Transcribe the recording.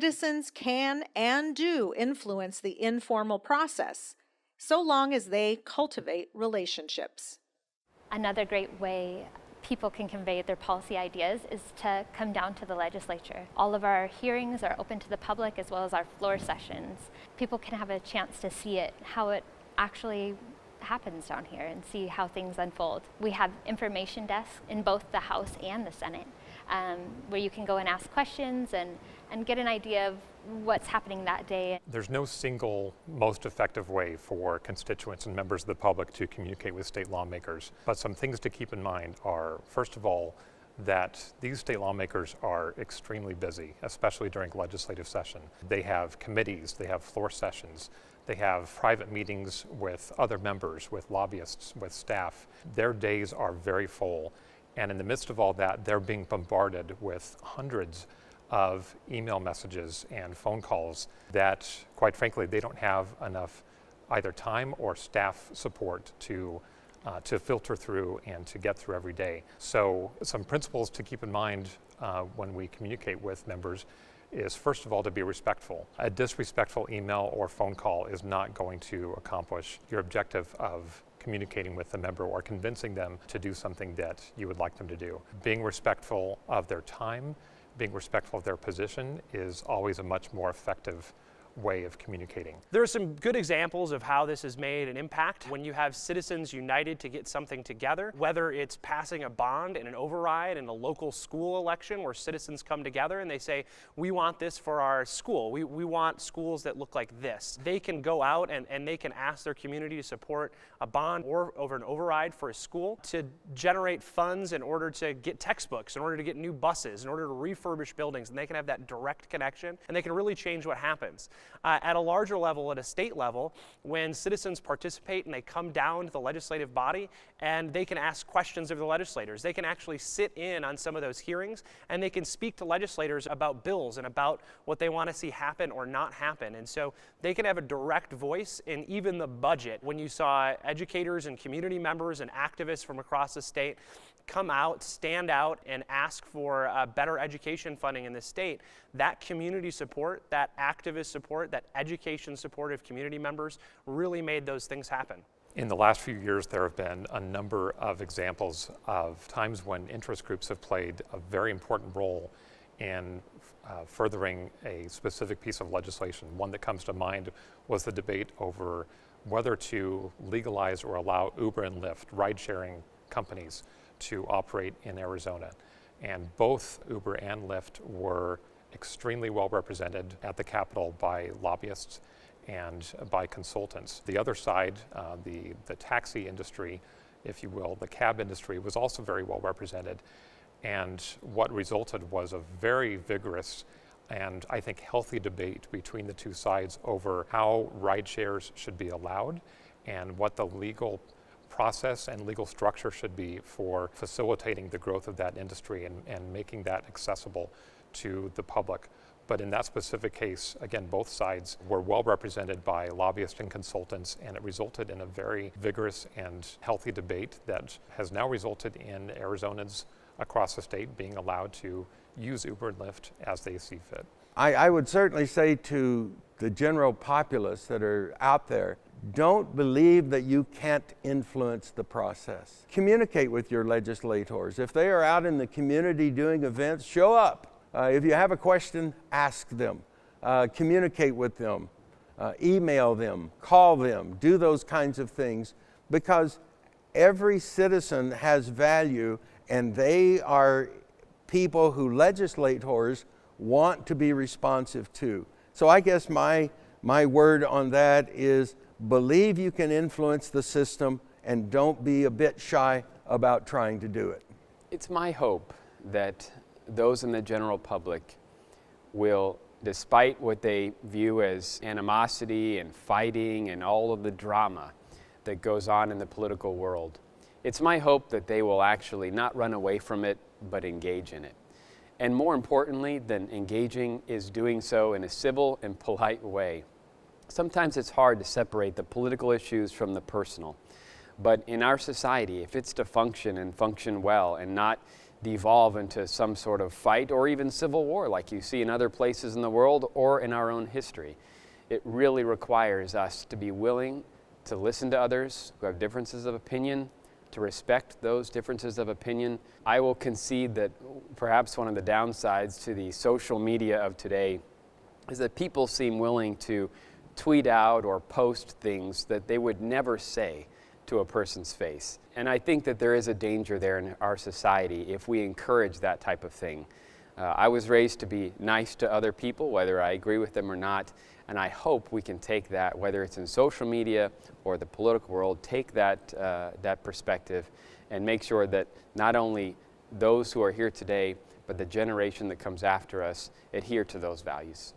citizens can and do influence the informal process, so long as they cultivate relationships. Another great way people can convey their policy ideas is to come down to the legislature. All of our hearings are open to the public as well as our floor sessions. People can have a chance to see it, how it actually happens down here, and see how things unfold. We have information desks in both the House and the Senate, where you can go and ask questions and get an idea of what's happening that day. There's no single most effective way for constituents and members of the public to communicate with state lawmakers. But some things to keep in mind are, first of all, that these state lawmakers are extremely busy, especially during legislative session. They have committees, they have floor sessions, they have private meetings with other members, with lobbyists, with staff. Their days are very full. And in the midst of all that, they're being bombarded with hundreds of email messages and phone calls that, quite frankly, they don't have enough either time or staff support to filter through and to get through every day. So some principles to keep in mind when we communicate with members is, first of all, to be respectful. A disrespectful email or phone call is not going to accomplish your objective of communicating with the member or convincing them to do something that you would like them to do. Being respectful of their time, being respectful of their position is always a much more effective way of communicating. There are some good examples of how this has made an impact when you have citizens united to get something together, whether it's passing a bond in an override in a local school election where citizens come together and they say, we want this for our school. We want schools that look like this. They can go out and they can ask their community to support a bond or over an override for a school to generate funds in order to get textbooks, in order to get new buses, in order to refurbish buildings, and they can have that direct connection and they can really change what happens. At a larger level, at a state level, when citizens participate and they come down to the legislative body and they can ask questions of the legislators, they can actually sit in on some of those hearings and they can speak to legislators about bills and about what they want to see happen or not happen. And so they can have a direct voice in even the budget. When you saw educators and community members and activists from across the state come out, stand out, and ask for better education funding in the state, that community support, that activist support, that education support of community members really made those things happen. In the last few years, there have been a number of examples of times when interest groups have played a very important role in furthering a specific piece of legislation. One that comes to mind was the debate over whether to legalize or allow Uber and Lyft, ride-sharing companies, to operate in Arizona. And both Uber and Lyft were extremely well represented at the Capitol by lobbyists and by consultants. The other side, the taxi industry, if you will, the cab industry, was also very well represented. And what resulted was a very vigorous and I think healthy debate between the two sides over how ride shares should be allowed and what the legal process and legal structure should be for facilitating the growth of that industry and making that accessible to the public. But in that specific case, again, both sides were well represented by lobbyists and consultants, and it resulted in a very vigorous and healthy debate that has now resulted in Arizonans across the state being allowed to use Uber and Lyft as they see fit. I would certainly say to the general populace that are out there, don't believe that you can't influence the process. Communicate with your legislators. If they are out in the community doing events, show up. If you have a question, ask them. Communicate with them. Email them. Call them. Do those kinds of things, because every citizen has value, and they are people who legislators want to be responsive to. So I guess my word on that is believe you can influence the system and don't be a bit shy about trying to do it. It's my hope that those in the general public will, despite what they view as animosity and fighting and all of the drama that goes on in the political world, it's my hope that they will actually not run away from it, but engage in it. And more importantly than engaging is doing so in a civil and polite way. Sometimes it's hard to separate the political issues from the personal. But in our society, if it's to function and function well and not devolve into some sort of fight or even civil war like you see in other places in the world or in our own history. It really requires us to be willing to listen to others who have differences of opinion, to respect those differences of opinion. I will concede that perhaps one of the downsides to the social media of today is that people seem willing to tweet out or post things that they would never say to a person's face. And I think that there is a danger there in our society if we encourage that type of thing. I was raised to be nice to other people, whether I agree with them or not, and I hope we can take that, whether it's in social media or the political world, take that perspective and make sure that not only those who are here today, but the generation that comes after us adhere to those values.